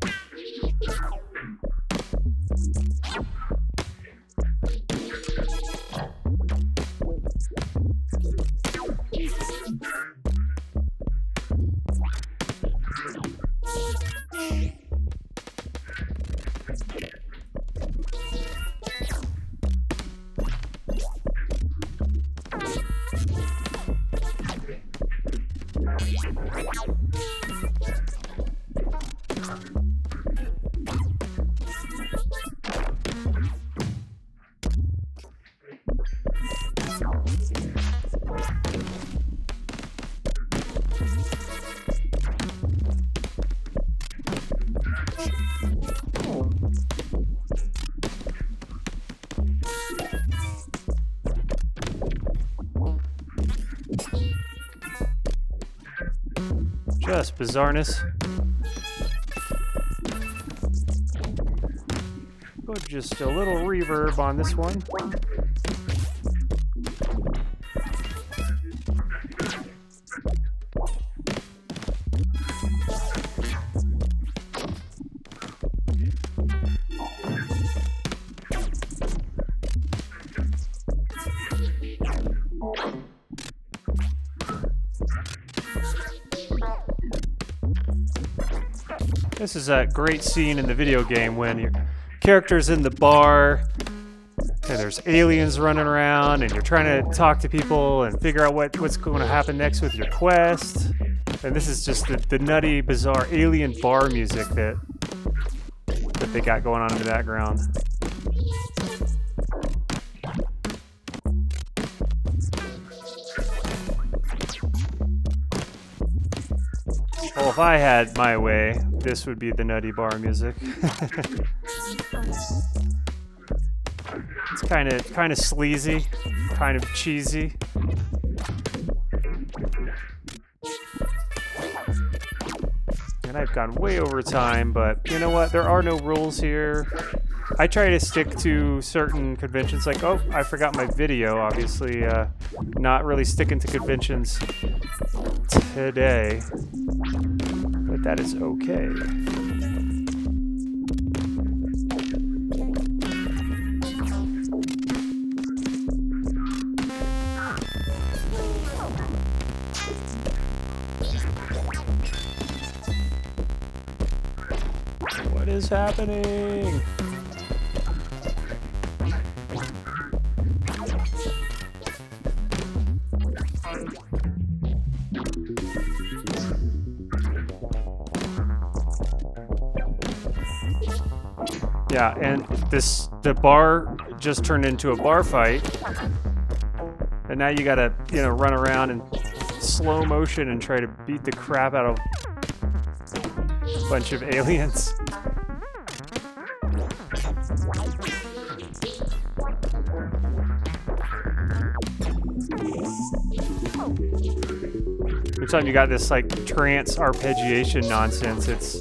less bizarreness. Put just a little reverb on this one. This is a great scene in the video game when your character's in the bar and there's aliens running around and you're trying to talk to people and figure out what's going to happen next with your quest. And this is just the nutty, bizarre alien bar music that they got going on in the background. Well, if I had my way, this would be the nutty bar music. It's kind of sleazy, kind of cheesy. And I've gone way over time, but you know what? There are no rules here. I try to stick to certain conventions, like, oh, I forgot my video, obviously. Not really sticking to conventions today, but that is okay. What is happening? Yeah, and the bar just turned into a bar fight. And now you gotta, run around in slow motion and try to beat the crap out of a bunch of aliens. Every time you got this like trance arpeggiation nonsense, it's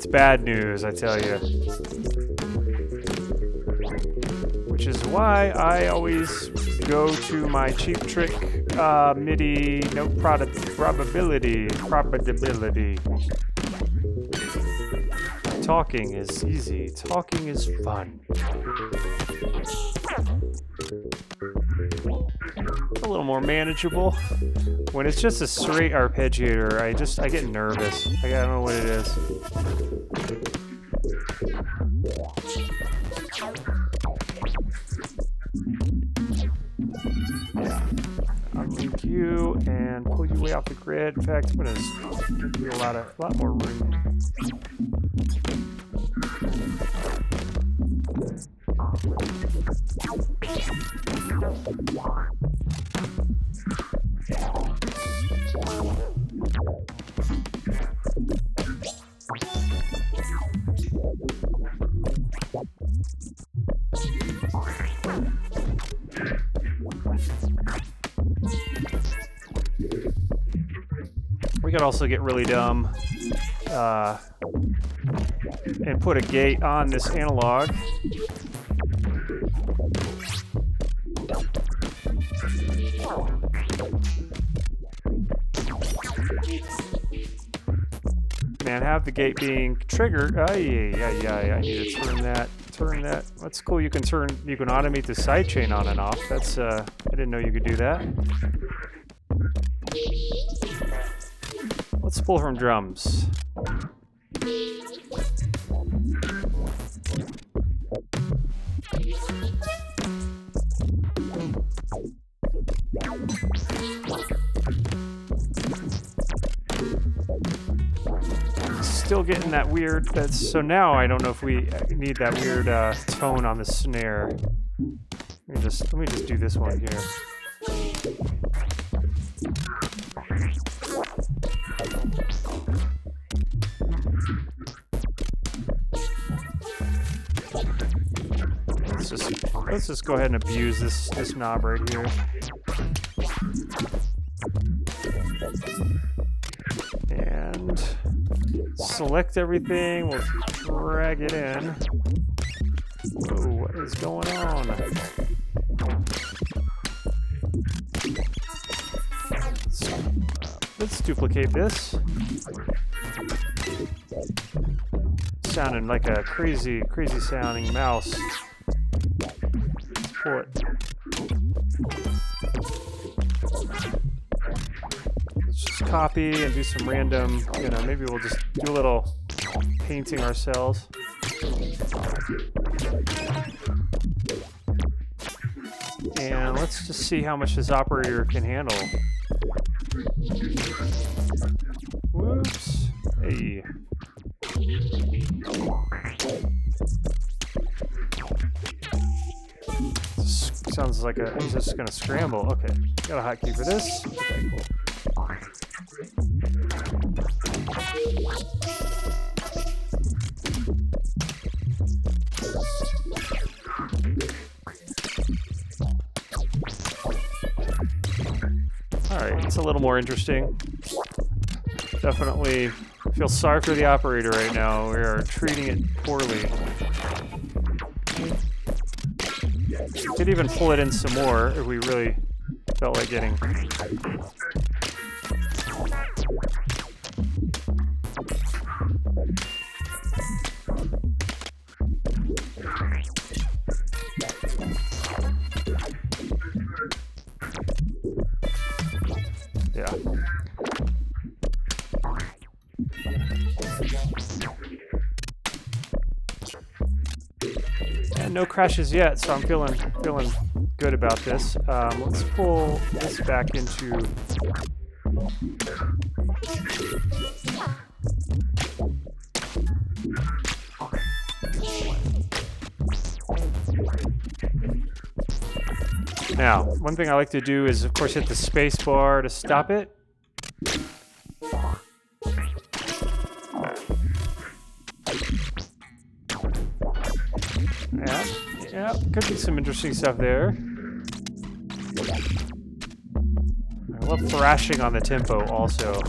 bad news, I tell you. Which is why I always go to my Cheap Trick MIDI note probability. Talking is easy. Talking is fun. A little more manageable. When it's just a straight arpeggiator, I get nervous. I don't know what it is. Yeah. Unlink you and pull you way off the grid. In fact, I'm gonna give you a lot more room. We could also get really dumb and put a gate on this analog. And have the gate being triggered. I need to turn that. That's cool. You can automate the sidechain on and off. That's I didn't know you could do that. Let's pull from drums. Still getting that weird. So now I don't know if we need that weird tone on the snare. Let me just do this one here. Let's just go ahead and abuse this knob right here. select everything. We'll drag it in. Whoa, what is going on? Let's duplicate this. Sounding like a crazy sounding mouse. Let's pull it. Let's just copy and do some random, you know, maybe we'll just do a little painting ourselves. And let's just see how much this operator can handle. Whoops. Hey. Sounds like it's just gonna scramble. Okay, got a hotkey for this. Okay, cool. Alright, it's a little more interesting. Definitely feel sorry for the operator right now. We are treating it poorly. Could even pull it in some more if we really felt like getting. Yeah. And no crashes yet, so I'm feeling good about this. Let's pull this back into. Now, one thing I like to do is, of course, hit the space bar to stop it. Yeah, could be some interesting stuff there. I love thrashing on the tempo also.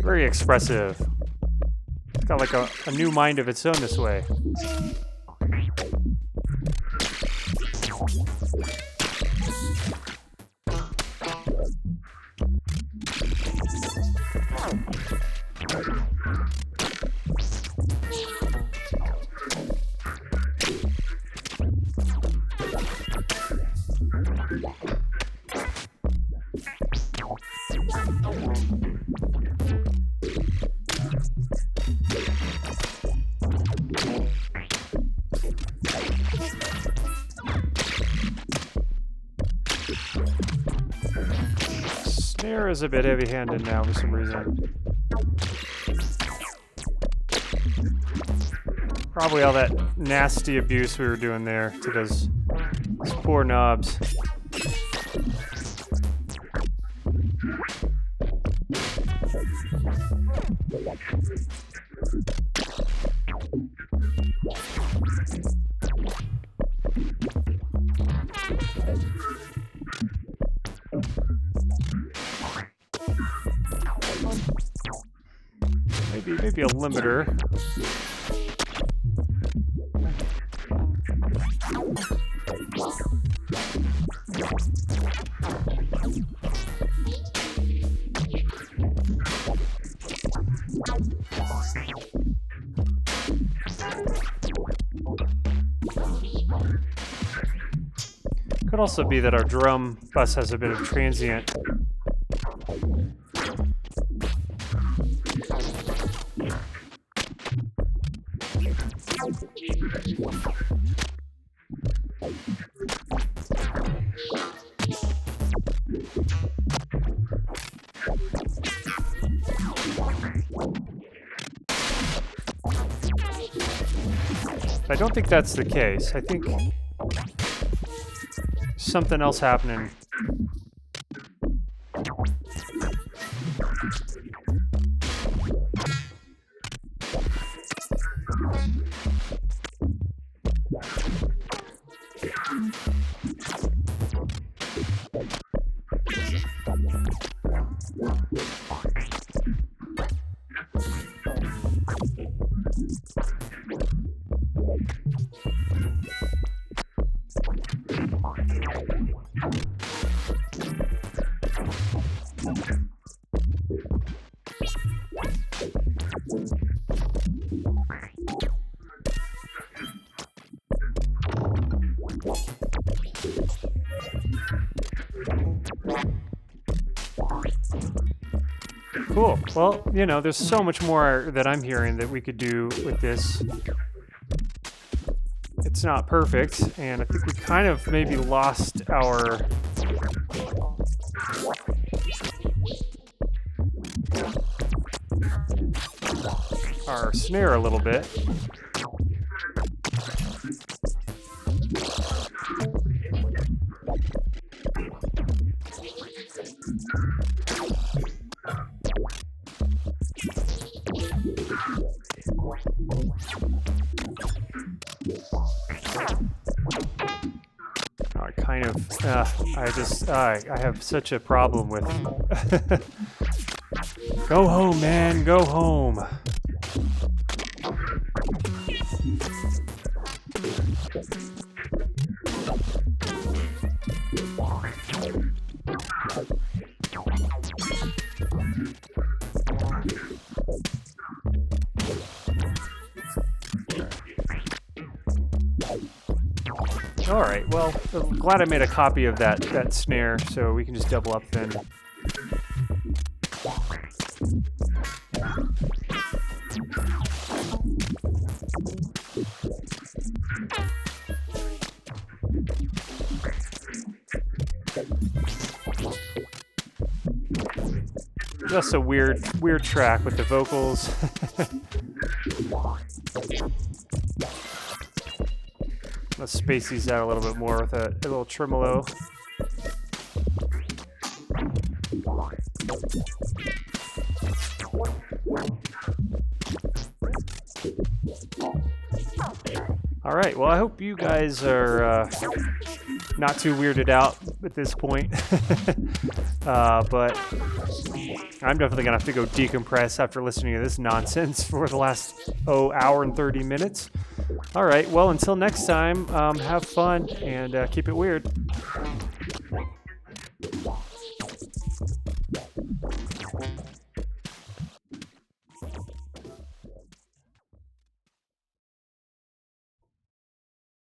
Very expressive. It's got like a new mind of its own this way. Snare is a bit heavy-handed now for some reason. Probably all that nasty abuse we were doing there to those poor knobs. Maybe a limiter. Could also be that our drum bus has a bit of transient. I don't think that's the case. I think something else happening. Cool. Well, you know, there's so much more that I'm hearing that we could do with this. It's not perfect, and I think we kind of maybe lost our snare a little bit. I have such a problem with go home, man, go home. All right, well, I'm glad I made a copy of that snare, so we can just double up then. Just a weird track with the vocals. Let's space these out a little bit more with a little tremolo. All right, well, I hope you guys are not too weirded out at this point. But I'm definitely gonna have to go decompress after listening to this nonsense for the last hour and 30 minutes. All right, well, until next time, have fun and keep it weird.